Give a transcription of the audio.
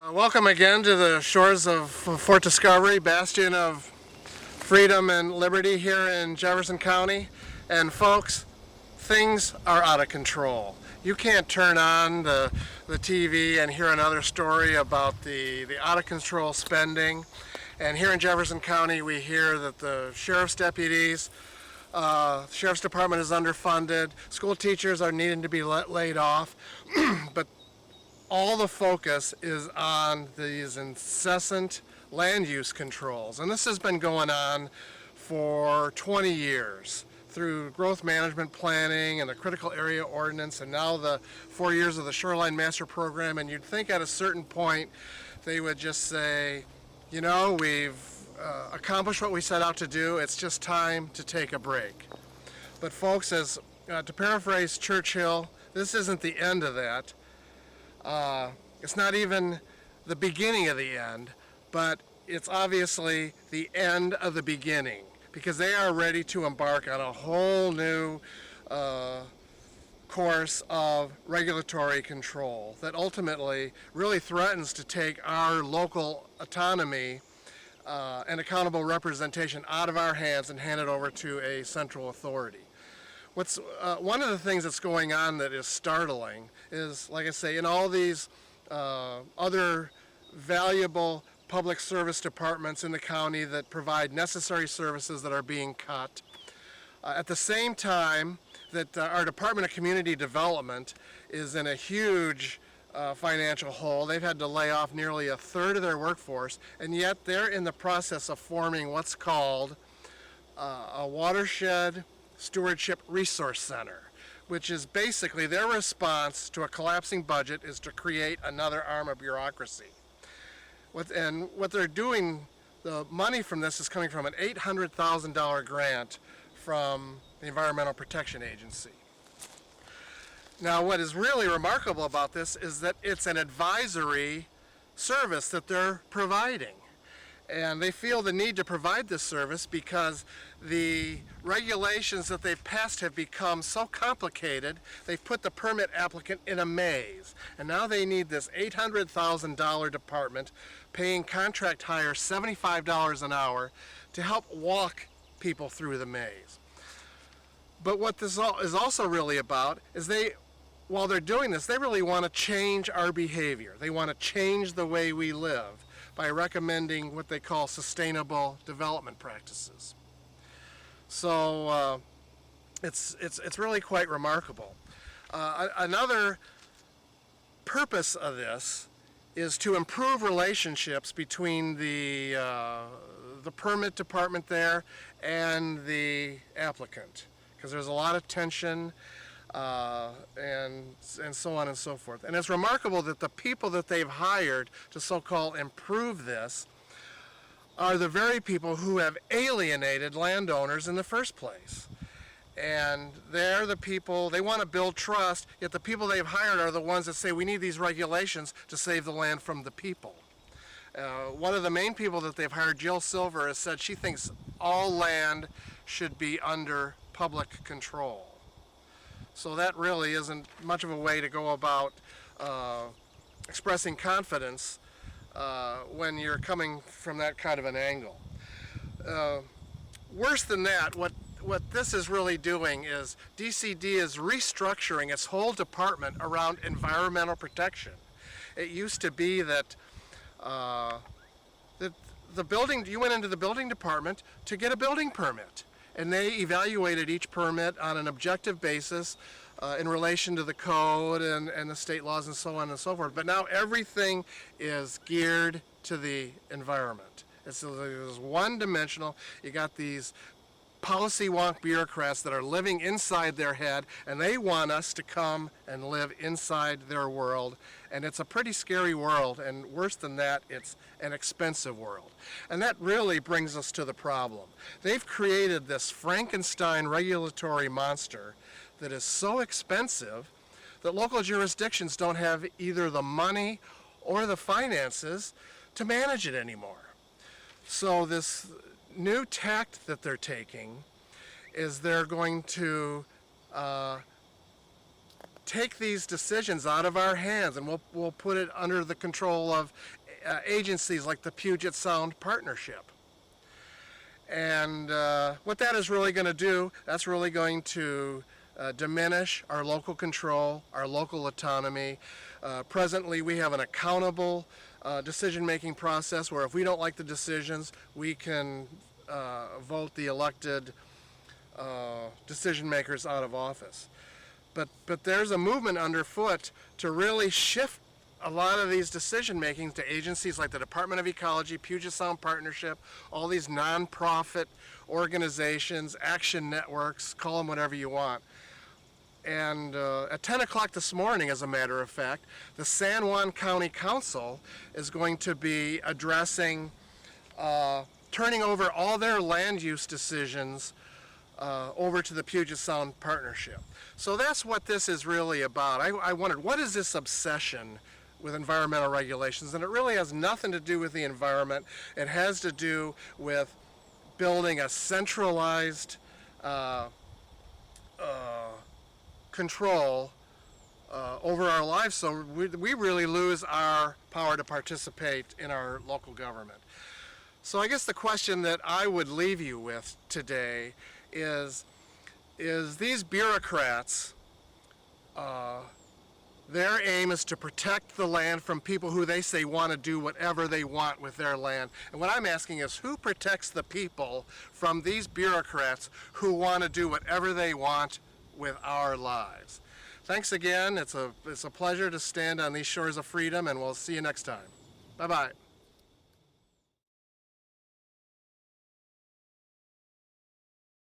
Welcome again to the shores of Fort Discovery, bastion of freedom and liberty here in Jefferson County. And folks, things are out of control. You can't turn on the TV and hear another story about the out of control spending. And here in Jefferson County, we hear that the sheriff's deputies, sheriff's department is underfunded, school teachers are needing to be laid off, but all the focus is on these incessant land use controls. And this has been going on for 20 years through growth management planning and the critical area ordinance and now the 4 years of the shoreline master program. And you'd think at a certain point they would just say, you know, we've accomplished what we set out to do. It's just time to take a break. But folks, as to paraphrase Churchill, this isn't the end of that. It's not even the beginning of the end, but it's obviously the end of the beginning, because they are ready to embark on a whole new course of regulatory control that ultimately really threatens to take our local autonomy and accountable representation out of our hands and hand it over to a central authority. What's one of the things that's going on that is startling is, like I say, in all these other valuable public service departments in the county that provide necessary services that are being cut. At the same time that our Department of Community Development is in a huge financial hole. They've had to lay off nearly a third of their workforce, and yet they're in the process of forming what's called a watershed Stewardship Resource Center, which is basically their response to a collapsing budget is to create another arm of bureaucracy. What they're doing, the money from this is coming from an $800,000 grant from the Environmental Protection Agency. Now, what is really remarkable about this is that it's an advisory service that they're providing. And they feel the need to provide this service because the regulations that they've passed have become so complicated, they've put the permit applicant in a maze. And now they need this $800,000 department paying contract hire $75 an hour to help walk people through the maze. But what this is also really about is while they're doing this, they really want to change our behavior. They want to change the way we live by recommending what they call sustainable development practices. So it's really quite remarkable. Another purpose of this is to improve relationships between the permit department there and the applicant, because there's a lot of tension and so on and so forth. And it's remarkable that the people that they've hired to so-called improve this are the very people who have alienated landowners in the first place. And they're the people, they want to build trust, yet the people they've hired are the ones that say we need these regulations to save the land from the people. One of the main people that they've hired, Jill Silver, has said she thinks all land should be under public control. So that really isn't much of a way to go about expressing confidence when you're coming from that kind of an angle. Worse than that, what this is really doing is DCD is restructuring its whole department around environmental protection. It used to be that you went into the building department to get a building permit. And they evaluated each permit on an objective basis in relation to the code and the state laws and so on and so forth. But now everything is geared to the environment. It's one-dimensional. You got these policy wonk bureaucrats that are living inside their head, and they want us to come and live inside their world. And it's a pretty scary world, and worse than that, it's an expensive world. And that really brings us to the problem. They've created this Frankenstein regulatory monster that is so expensive that local jurisdictions don't have either the money or the finances to manage it anymore. So this new tact that they're taking is they're going to take these decisions out of our hands, and we'll put it under the control of agencies like the Puget Sound Partnership. And what that is really going to do, that's really going to diminish our local control, our local autonomy. Presently, we have an accountable decision-making process where if we don't like the decisions, we can vote the elected decision makers out of office. But there's a movement underfoot to really shift a lot of these decision making to agencies like the Department of Ecology, Puget Sound Partnership, all these nonprofit organizations, action networks, call them whatever you want. And at 10 o'clock this morning, as a matter of fact, the San Juan County Council is going to be addressing turning over all their land use decisions over to the Puget Sound Partnership. So that's what this is really about. I wondered, what is this obsession with environmental regulations? And it really has nothing to do with the environment. It has to do with building a centralized control over our lives, so we really lose our power to participate in our local government. So I guess the question that I would leave you with today is these bureaucrats, their aim is to protect the land from people who they say want to do whatever they want with their land. And what I'm asking is, who protects the people from these bureaucrats who want to do whatever they want with our lives? Thanks again. It's a pleasure to stand on these shores of freedom, and we'll see you next time. Bye-bye.